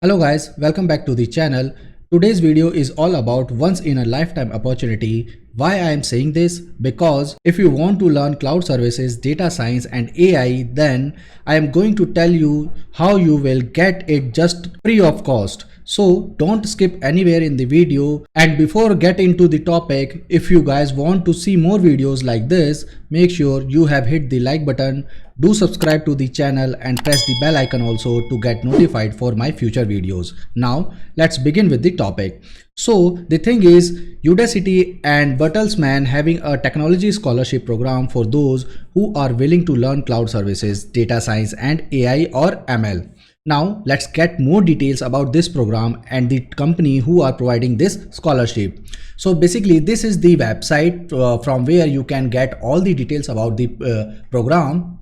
Hello guys, welcome back to the channel. Today's video is all about once in a lifetime opportunity. Why I am saying this? Because if you want to learn cloud services, data science and AI, then I am going to tell you how you will get it just free of cost. So don't skip anywhere in the video. And before get into the topic, if you guys want to see more videos like this, make sure you have hit the like button. Do subscribe to the channel and press the bell icon also to get notified for my future videos. Now let's begin with the topic. So the thing is, Udacity and Bertelsmann having a technology scholarship program for those who are willing to learn cloud services, data science and AI or ML. Now let's get more details about this program and the company who are providing this scholarship. So basically this is the website from where you can get all the details about the program.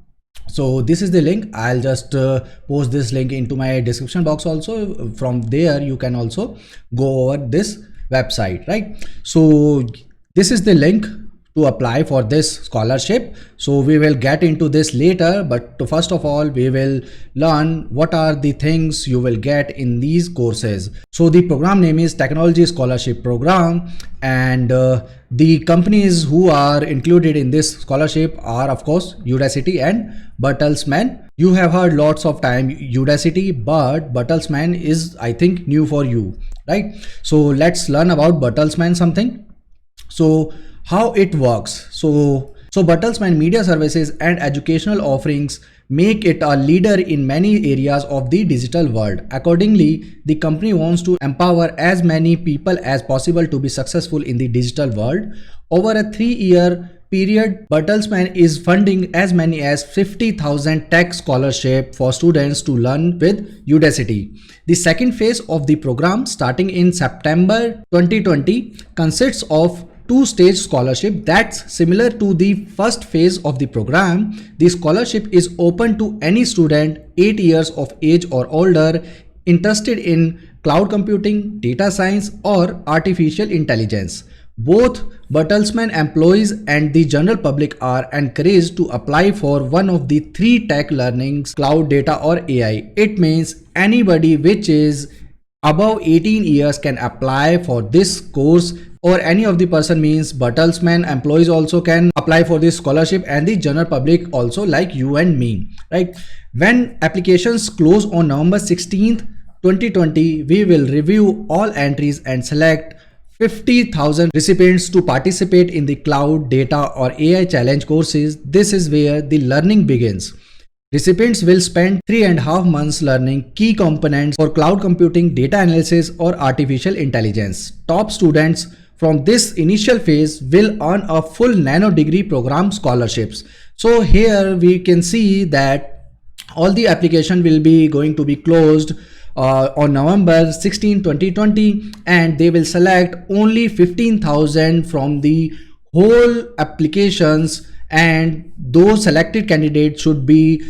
So this is the link. I'll just post this link into my description box also. From there you can also go over this website, right? So this is the link to apply for this scholarship. So we will get into this later, but first of all we will learn what are the things you will get in these courses. So the program name is Technology Scholarship Program, and the companies who are included in this scholarship are of course Udacity and Bertelsmann. You have heard lots of time Udacity, but Bertelsmann is I think new for you, right? So let's learn about Bertelsmann something. So how it works. So Bertelsmann Media Services and educational offerings make it a leader in many areas of the digital world. Accordingly, the company wants to empower as many people as possible to be successful in the digital world. Over a 3-year period, Bertelsmann is funding as many as 50,000 tech scholarship for students to learn with Udacity. The second phase of the program, starting in September 2020, consists of two-stage scholarship that's similar to the first phase of the program. The scholarship is open to any student 8 years of age or older interested in cloud computing, data science or artificial intelligence. Both Bertelsmann employees and the general public are encouraged to apply for one of the three tech learnings, cloud, data or AI. It means anybody which is above 18 years can apply for this course, or any of the person, means Bertelsmann employees also can apply for this scholarship and the general public also, like you and me, right? When applications close on November 16th 2020, we will review all entries and select 50,000 recipients to participate in the cloud, data or AI challenge courses. This is where the learning begins. Recipients will spend 3.5 months learning key components for cloud computing, data analysis or artificial intelligence. Top students from this initial phase will earn a full nano degree program scholarships. So here we can see that all the application will be going to be closed on November 16, 2020, and they will select only 15,000 from the whole applications, and those selected candidates should be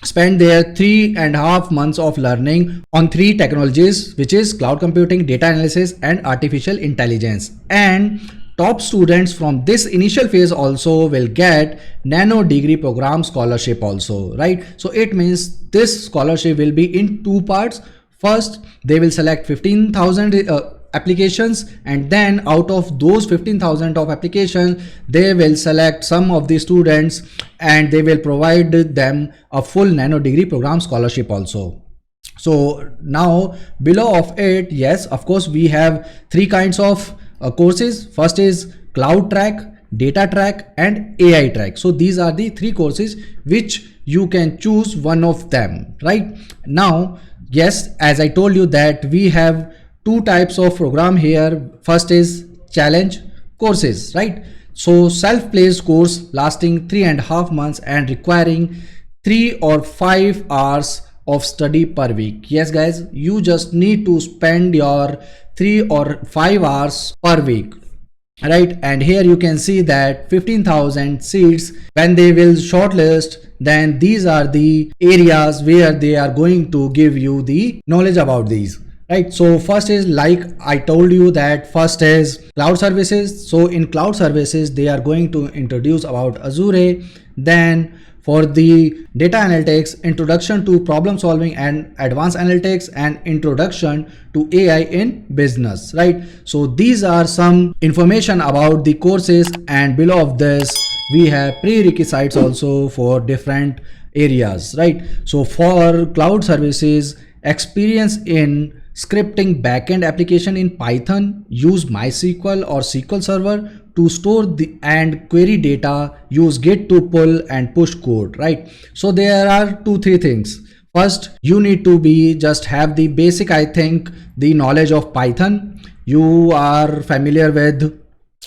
spend their 3.5 months of learning on three technologies, which is cloud computing, data analysis and artificial intelligence. And top students from this initial phase also will get nano degree program scholarship also, right? So it means this scholarship will be in two parts. First, they will select 15,000 applications, and then out of those 15,000 of applications, they will select some of the students and they will provide them a full nano degree program scholarship also. So now below of it, yes, of course we have three kinds of courses. First is cloud track, data track and AI track. So these are the three courses which you can choose one of them, right? Now, yes, as I told you that we have two types of program here. First is challenge courses, right? So self-paced course lasting 3.5 months and requiring 3 or 5 hours of study per week. Yes guys, you just need to spend your 3 or 5 hours per week, right? And here you can see that 15,000 seats, when they will shortlist, then these are the areas where they are going to give you the knowledge about these, right? So first is, like I told you, that first is cloud services. So in cloud services they are going to introduce about Azure. Then for the data analytics, introduction to problem solving and advanced analytics, and introduction to AI in business, right? So these are some information about the courses, and below of this we have prerequisites also for different areas, right? So for cloud services, experience in scripting backend application in Python, use MySQL or SQL Server to store the and query data, use Git to pull and push code, right? So there are 2-3 things. First, you need to be just have the basic, I think, the knowledge of Python. You are familiar with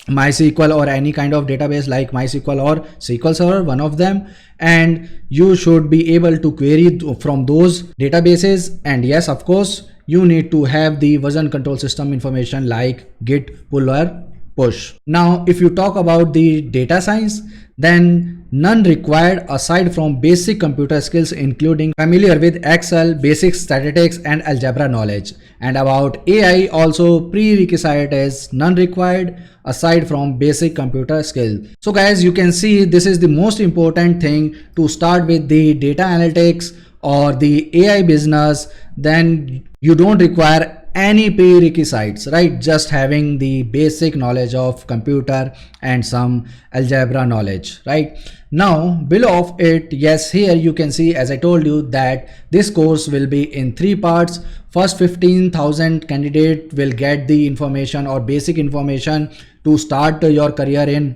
MySQL or any kind of database like MySQL or SQL Server, one of them, and you should be able to query from those databases. And yes, of course, you need to have the version control system information like Git pull or push. Now, if you talk about the data science, then none required aside from basic computer skills, including familiar with Excel, basic statistics and algebra knowledge. And about AI, also prerequisite is none required aside from basic computer skill. So guys, you can see this is the most important thing to start with the data analytics or the AI business. Then you don't require any prerequisites, right? Just having the basic knowledge of computer and some algebra knowledge, right? Now below of it, yes, here you can see, as I told you, that this course will be in 3 parts. First 15,000 candidate will get the information or basic information to start your career in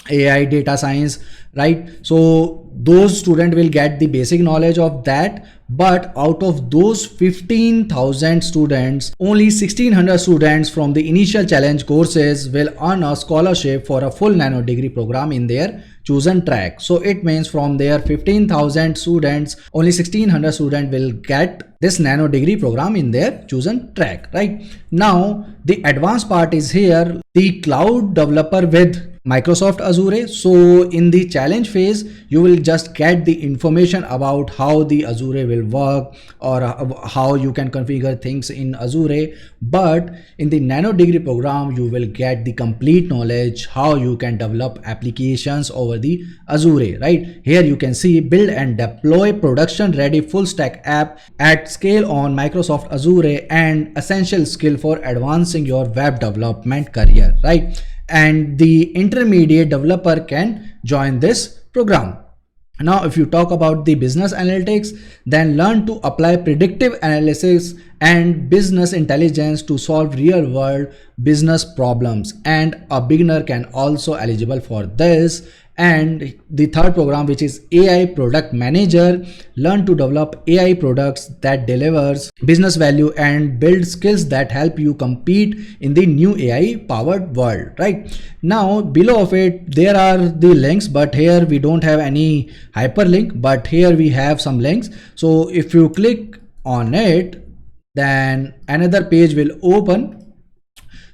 AI data science, right? So those students will get the basic knowledge of that. But out of those 15,000 students, only 1600 students from the initial challenge courses will earn a scholarship for a full nano degree program in their chosen track. So it means from their 15,000 students, only 1600 students will get this nano degree program in their chosen track, right? Now the advanced part is here, the cloud developer with Microsoft Azure. So in the challenge phase, you will just get the information about how the Azure will work or how you can configure things in Azure. But in the nano degree program, you will get the complete knowledge how you can develop applications over the Azure, right? Here you can see build and deploy production ready full stack app at scale on Microsoft Azure, and essential skill for advancing your web development career, right? And the intermediate developer can join this program. Now, if you talk about the business analytics, then learn to apply predictive analysis and business intelligence to solve real world business problems, and a beginner can also eligible for this. And the third program, which is AI product manager, learn to develop AI products that delivers business value and build skills that help you compete in the new AI powered world, right? Now below of it there are the links, but here we don't have any hyperlink, but here we have some links. So if you click on it, then another page will open.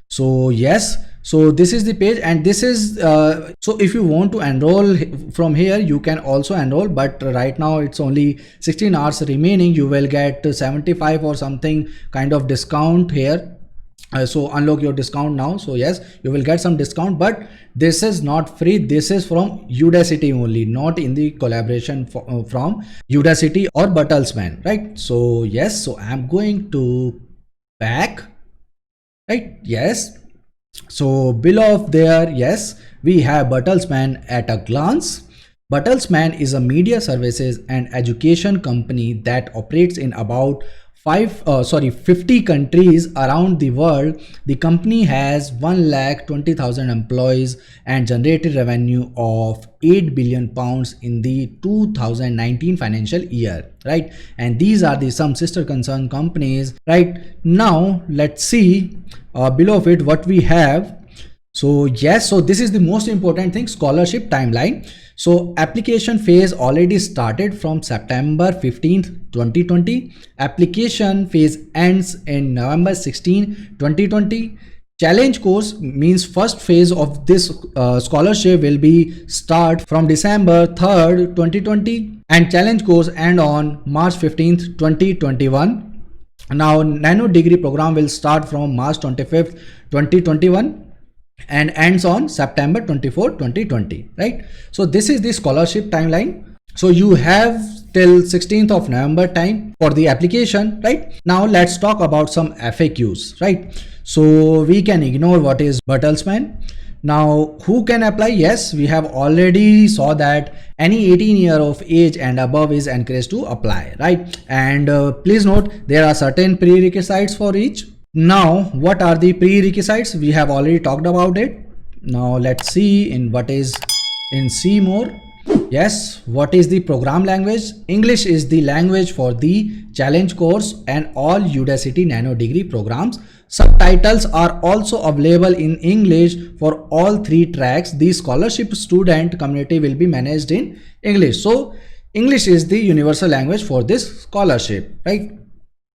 So yes, so this is the page, and this is so if you want to enroll from here, you can also enroll, but right now it's only 16 hours remaining. You will get 75 or something kind of discount here. So unlock your discount now. So yes, you will get some discount, but this is not free. This is from Udacity only, not in the collaboration from Udacity or Bertelsmann, right? So yes, so I'm going to back, right? Yes. So below of there, yes, we have Bertelsmann at a glance. Bertelsmann is a media services and education company that operates in about 50 countries around the world. The company has 1,20,000 employees and generated revenue of 8 billion pounds in the 2019 financial year, right? And these are the some sister concern companies, right? Now let's see below of it what we have. So yes, so this is the most important thing, scholarship timeline. So application phase already started from September 15th 2020. Application phase ends in November 16 2020. Challenge course means first phase of this scholarship will be start from December 3rd 2020, and challenge course end on March 15th 2021. Now nano degree program will start from March 25th 2021 and ends on September 24 2020, right? So this is the scholarship timeline. So you have till 16th of November time for the application, right? Now let's talk about some FAQs, right? So we can ignore what is Bertelsmann. Now who can apply? Yes, we have already saw that any 18 year of age and above is encouraged to apply, right? And please note there are certain prerequisites for each. Now what are the prerequisites? We have already talked about it. Now let's see in what is in see more. Yes, what is the program language? English is the language for the challenge course and all Udacity Nano Degree programs. Subtitles are also available in English for all 3 tracks. The scholarship student community will be managed in English. So English is the universal language for this scholarship, right?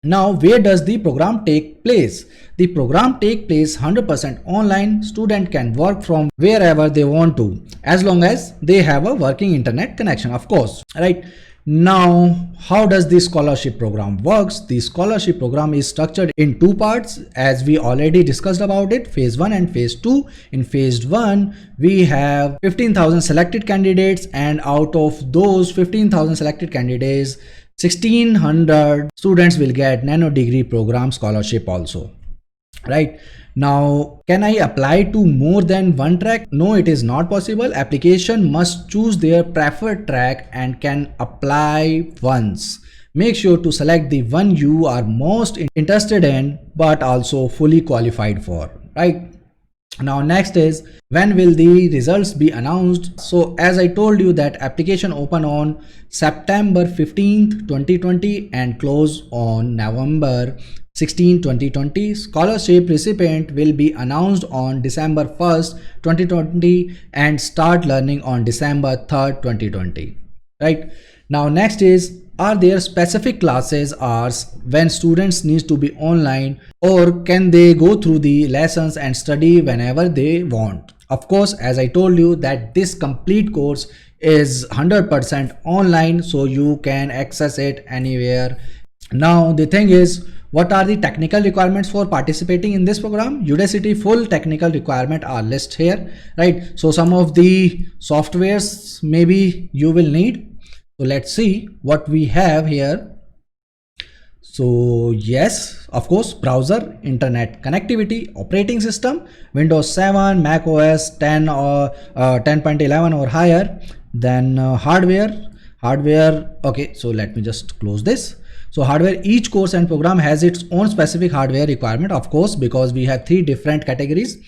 Now, where does the program take place? The program take place 100% online. Student can work from wherever they want to, as long as they have a working internet connection, of course, right? Now, how does the scholarship program works? The scholarship program is structured in 2 parts, as we already discussed about it, phase 1 and phase 2. In phase 1, we have 15,000 selected candidates, and out of those 15,000 selected candidates, 1600 students will get nano degree program scholarship also, right? Now, can I apply to more than one track? No, it is not possible. Application must choose their preferred track and can apply once. Make sure to select the one you are most interested in but also fully qualified for, right? Now next is, when will the results be announced? So as I told you that application open on September 15th 2020 and close on November 16 2020. Scholarship recipient will be announced on December 1st 2020 and start learning on December 3rd 2020, right? Now next is, are there specific classes hours when students need to be online, or can they go through the lessons and study whenever they want? Of course, as I told you that this complete course is 100% online, so you can access it anywhere. Now the thing is, what are the technical requirements for participating in this program? Udacity full technical requirement are listed here, right? So some of the softwares maybe you will need. So let's see what we have here. So yes, of course, browser, internet connectivity, operating system, Windows 7, Mac OS 10 or 10.11 or higher. Then hardware. Okay, so let me just close this. So hardware, each course and program has its own specific hardware requirement, of course, because we have 3 different categories.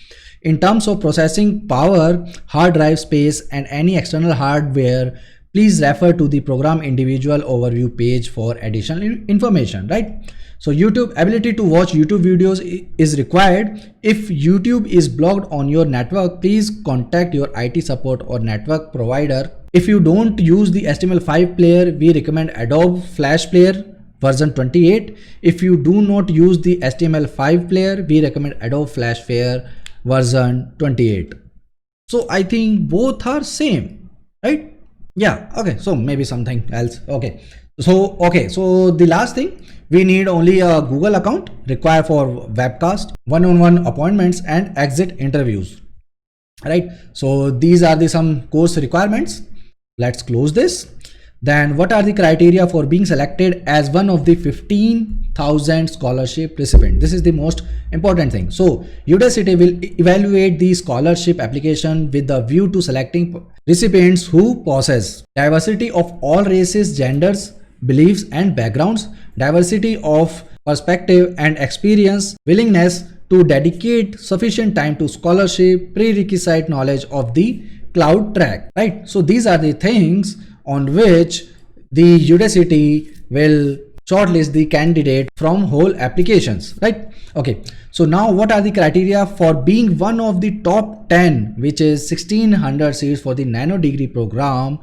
In terms of processing power, hard drive space, and any external hardware, please refer to the program individual overview page for additional information, right? So YouTube, ability to watch YouTube videos is required. If YouTube is blocked on your network, please contact your IT support or network provider. If you don't use the HTML5 player, we recommend Adobe Flash Player version 28. If you do not use the HTML5 player, we recommend Adobe Flash Player version 28. So I think both are same, right? Yeah, okay, so maybe something else. Okay, so the last thing, we need only a Google account required for webcast, one-on-one appointments, and exit interviews, right? So these are the some course requirements. Let's close this. Then what are the criteria for being selected as one of the 15,000 scholarship recipient? This is the most important thing. So Udacity will evaluate the scholarship application with the view to selecting recipients who possess diversity of all races, genders, beliefs and backgrounds, diversity of perspective and experience, willingness to dedicate sufficient time to scholarship, prerequisite knowledge of the cloud track, right? So these are the things on which the Udacity will shortlist the candidate from whole applications, right? Okay, so now what are the criteria for being one of the top 10, which is 1600 seats for the nano degree program,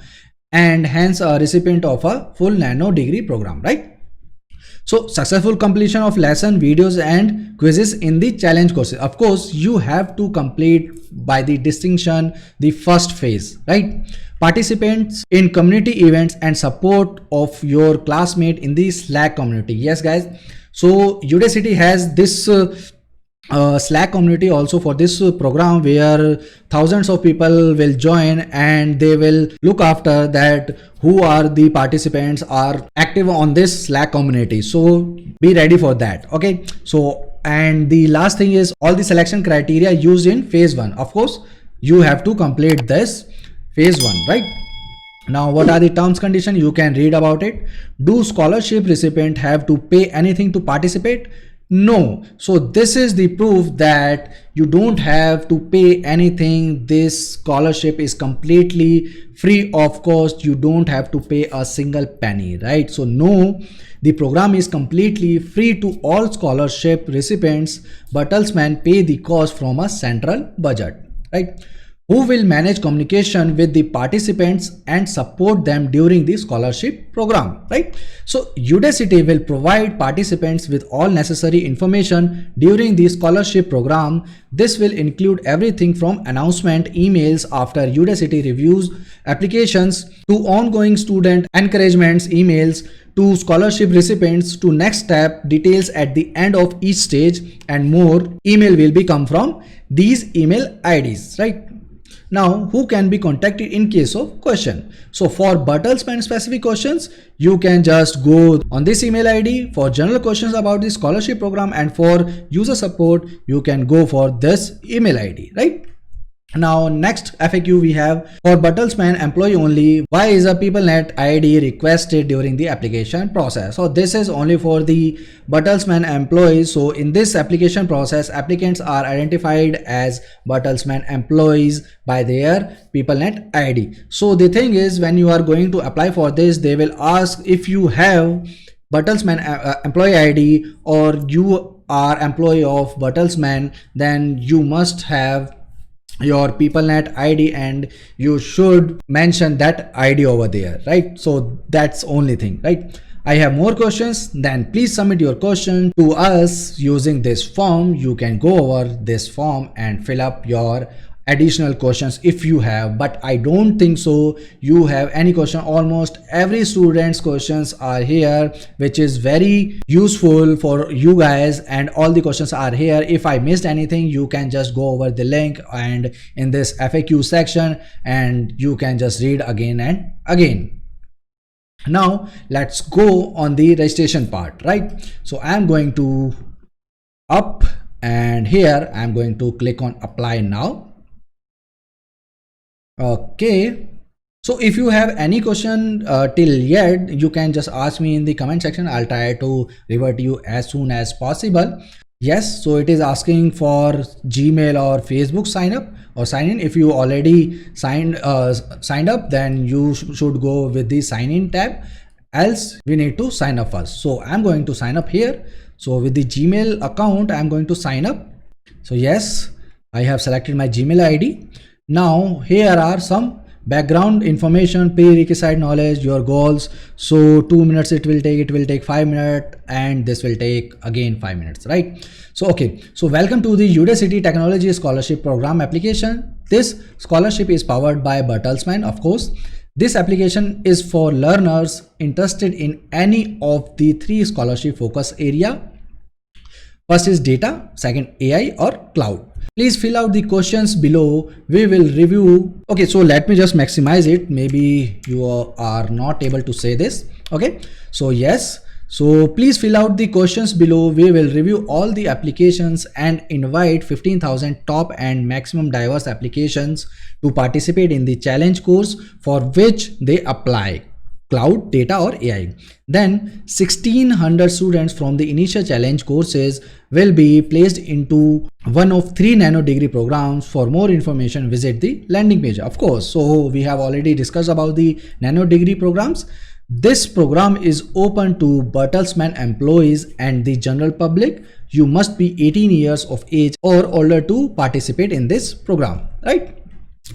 and hence a recipient of a full nano degree program, right? So successful completion of lesson videos and quizzes in the challenge courses. Of course, you have to complete by the distinction the first phase, right? Participants in community events and support of your classmate in the Slack community. Yes guys, so Udacity has this Slack community also for this program, where thousands of people will join and they will look after that who are the participants are active on this Slack community. So be ready for that. Okay, so and the last thing is all the selection criteria used in phase 1. Of course, you have to complete this phase 1, right? Now, what are the terms condition? You can read about it. Do scholarship recipient have to pay anything to participate? No. So this is the proof that you don't have to pay anything. This scholarship is completely free of cost. You don't have to pay a single penny, right? So no, the program is completely free to all scholarship recipients. Bertelsmann pay the cost from a central budget, right? Who will manage communication with the participants and support them during the scholarship program, right? So Udacity will provide participants with all necessary information during the scholarship program. This will include everything from announcement emails after Udacity reviews applications to ongoing student encouragements emails to scholarship recipients to next step details at the end of each stage, and more email will be come from these email IDs, right? Now, who can be contacted in case of question? So for Bertelsmann specific questions, you can just go on this email ID. For general questions about the scholarship program and for user support, you can go for this email ID, right? Now, next FAQ we have for Bertelsmann employee only. Why is a PeopleNet ID requested during the application process? So this is only for the Bertelsmann employees. So in this application process, applicants are identified as Bertelsmann employees by their PeopleNet ID. So the thing is, when you are going to apply for this, they will ask if you have Bertelsmann employee ID or you are employee of Bertelsmann, then you must have your PeopleNet ID and you should mention that ID over there, right? So that's only thing, right? I have more questions, then please submit your question to us using this form. You can go over this form and fill up your additional questions if you have, but I don't think so you have any question. Almost every student's questions are here, which is very useful for you guys, and all the questions are here. If I missed anything, you can just go over the link and in this FAQ section and you can just read again and again. Now let's go on the registration part, right? So I'm going to up and here I'm going to click on apply now. Okay, so if you have any question till yet, you can just ask me in the comment section. I'll try to revert you as soon as possible. Yes, so it is asking for Gmail or Facebook sign up or sign in. If you already signed up, then you should go with the sign in tab, else we need to sign up first. So I'm going to sign up here. So with the Gmail account, I'm going to sign up. So yes, I have selected my Gmail ID. Now here are some background information, prerequisite knowledge, your goals. So 2 minutes it will take 5 minutes, and this will take again 5 minutes, right? So okay, so welcome to the Udacity Technology Scholarship Program application. This scholarship is powered by Bertelsmann, of course. This application is for learners interested in any of the 3 scholarship focus area. First is data, second AI or cloud. Please fill out the questions below. We will review. Okay, so let me just maximize it. Maybe you are not able to say this. Okay, so yes. So please fill out the questions below. We will review all the applications and invite 15,000 top and maximum diverse applications to participate in the challenge course for which they apply. Cloud, data or AI. Then 1600 students from the initial challenge courses will be placed into one of 3 nano degree programs. For more information, visit the landing page. Of course, so we have already discussed about the nano degree programs. This program is open to Bertelsmann employees and the general public. You must be 18 years of age or older to participate in this program, right?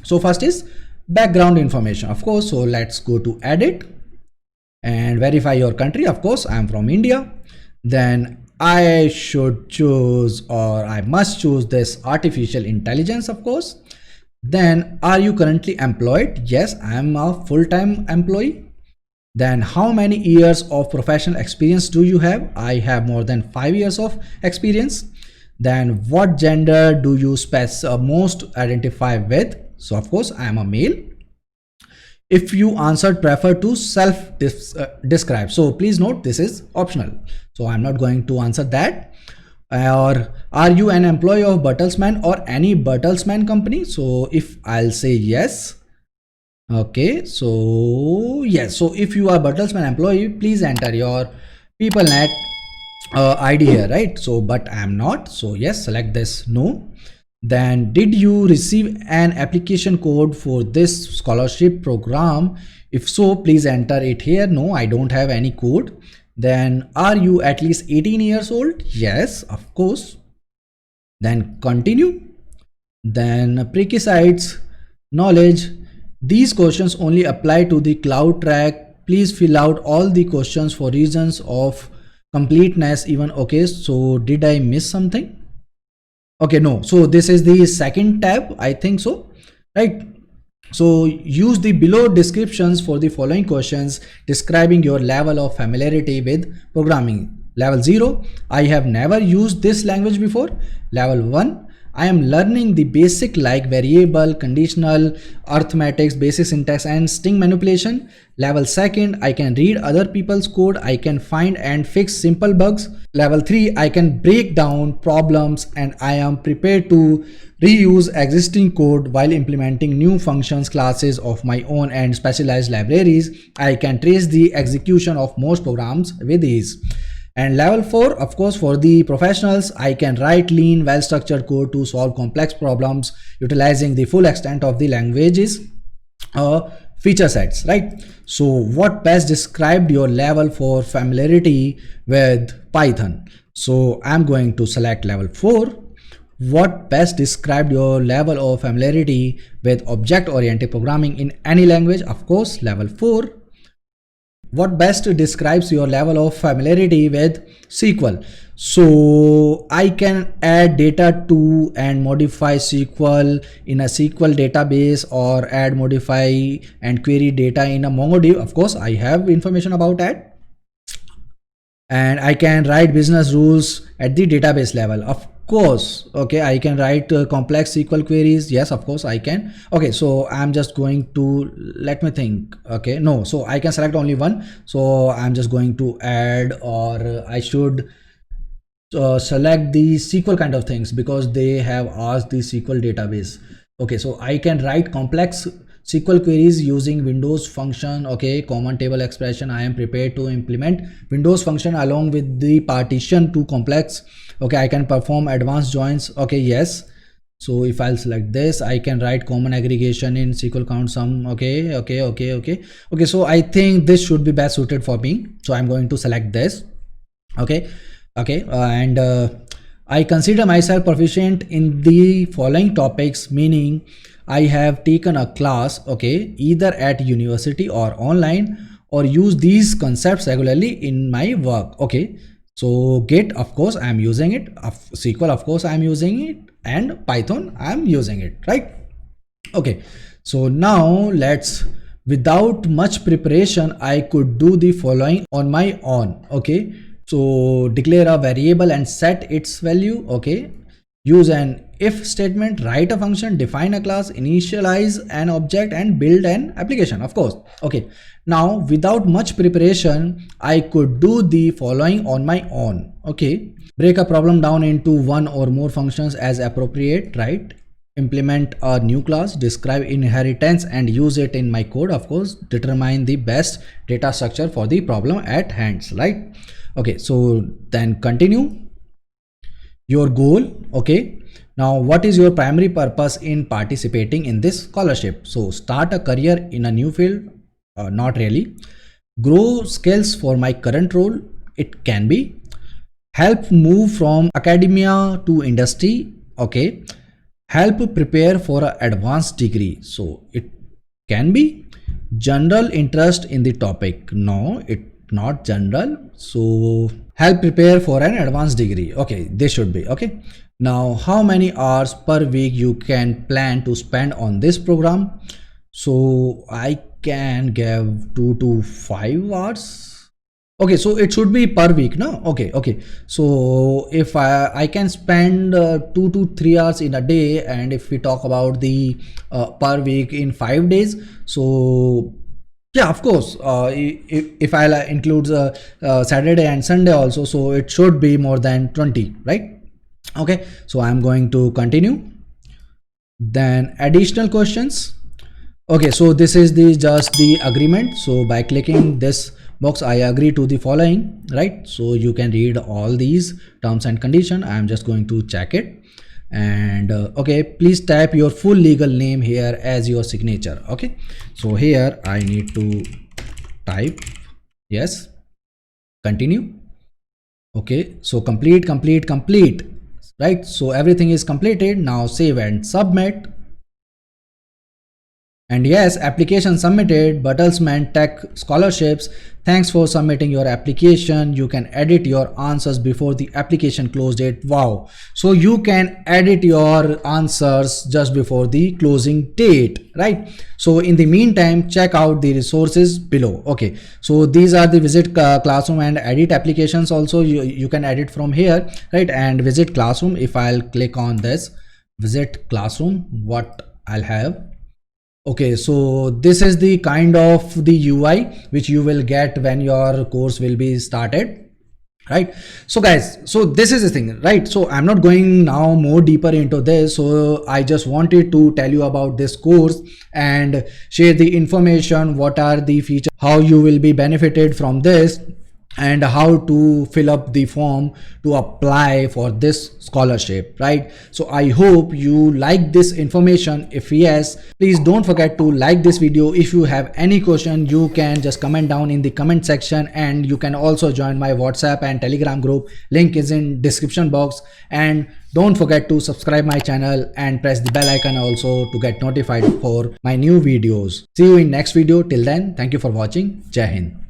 So first is background information, of course. So let's go to edit and verify your country. Of course, I am from India. Then I should choose, or I must choose, this artificial intelligence, of course. Then, are you currently employed? Yes, I am a full-time employee. Then how many years of professional experience do you have? I have more than 5 years of experience. Then what gender do you most identify with? So of course I am a male. If you answered prefer to self describe, so please note this is optional, so I'm not going to answer that. Or are you an employee of Bertelsmann or any Bertelsmann company? So if I'll say yes, okay, so yes, so if you are Bertelsmann employee, please enter your PeopleNet ID here, right? So but I am not, so yes, select this no. Then did you receive an application code for this scholarship program? If so, please enter it here. No, I don't have any code. Then are you at least 18 years old? Yes, of course. Then continue. Then prerequisites, knowledge. These questions only apply to the cloud track. Please fill out all the questions for reasons of completeness even. Okay, so did I miss something? Okay, no, so this is the second tab, I think so, right? So use the below descriptions for the following questions describing your level of familiarity with programming. Level 0, I have never used this language before. Level 1, I am learning the basic like variable, conditional, arithmetics, basic syntax and string manipulation. Level 2, I can read other people's code. I can find and fix simple bugs. Level 3, I can break down problems and I am prepared to reuse existing code while implementing new functions, classes of my own and specialized libraries. I can trace the execution of most programs with ease. And level 4, of course, for the professionals, I can write lean, well-structured code to solve complex problems utilizing the full extent of the language's feature sets, right? So what best described your level for familiarity with Python? So I'm going to select level 4. What best described your level of familiarity with object-oriented programming in any language? Of course, level 4. What best describes your level of familiarity with SQL? So I can add data to and modify SQL in a SQL database, or add, modify and query data in a MongoDB. Of course, I have information about that. And I can write business rules at the database level. Of course, okay, I can write complex SQL queries. Yes, of course I can. Okay, so I'm just going to, let me think. Okay, no, so I can select only one. So I'm just going to add, or I should select the SQL kind of things because they have asked the SQL database. Okay, so I can write complex SQL queries using Windows function. Okay, common table expression. I am prepared to implement Windows function along with the partition to complex. Okay, I can perform advanced joins. Okay, yes. So if I'll select this, I can write common aggregation in SQL count sum. Okay. So I think this should be best suited for me. So I'm going to select this. Okay. And I consider myself proficient in the following topics, meaning I have taken a class, okay, either at university or online, or use these concepts regularly in my work. Okay, so Git, of course I am using it. SQL, of course I am using it, and Python I am using it, right? Okay, so now let's, without much preparation, I could do the following on my own. Okay, so declare a variable and set its value. Okay, use an if statement, write a function, define a class, initialize an object and build an application, of course. Okay, now without much preparation, I could do the following on my own. Okay, break a problem down into one or more functions as appropriate, right? Implement a new class, describe inheritance and use it in my code. Of course, determine the best data structure for the problem at hand, right? Okay, so then continue your goal. Okay, now what is your primary purpose in participating in this scholarship? So start a career in a new field. Not really. Grow skills for my current role. It can be. Help move from academia to industry. Okay, help prepare for an advanced degree. So it can be. General interest in the topic. No, it not general. So help prepare for an advanced degree. Okay, this should be. Okay, now how many hours per week you can plan to spend on this program? So I can give 2 to 5 hours. Okay, so it should be per week, no? Okay, okay. So if I can spend 2 to 3 hours in a day, and if we talk about the per week in 5 days, so yeah, of course. If I include Saturday and Sunday also, so it should be more than 20, right? Okay, so I'm going to continue. Then additional questions. Okay, so this is the just the agreement. So by clicking this box, I agree to the following, right? So you can read all these terms and condition. I am just going to check it. And okay, please type your full legal name here as your signature. Okay, so here I need to type yes, continue. Okay, so complete, right? So everything is completed. Now save and submit. And yes, application submitted. Bertelsmann Tech Scholarships. Thanks for submitting your application. You can edit your answers before the application close date. Wow. So you can edit your answers just before the closing date, right? So in the meantime, check out the resources below. Okay. So these are the visit classroom and edit applications. Also, you can edit from here, right? And visit classroom. If I'll click on this visit classroom, what I'll have. Okay, so this is the kind of the UI which you will get when your course will be started, right? So guys, so this is the thing, right? So I'm not going now more deeper into this. So I just wanted to tell you about this course and share the information, what are the features, how you will be benefited from this, and how to fill up the form to apply for this scholarship, right? So I hope you like this information. If yes, please don't forget to like this video. If you have any question, you can just comment down in the comment section, and you can also join my WhatsApp and Telegram group. Link is in description box. And don't forget to subscribe my channel and press the bell icon also to get notified for my new videos. See you in next video. Till then, thank you for watching. Jai Hind.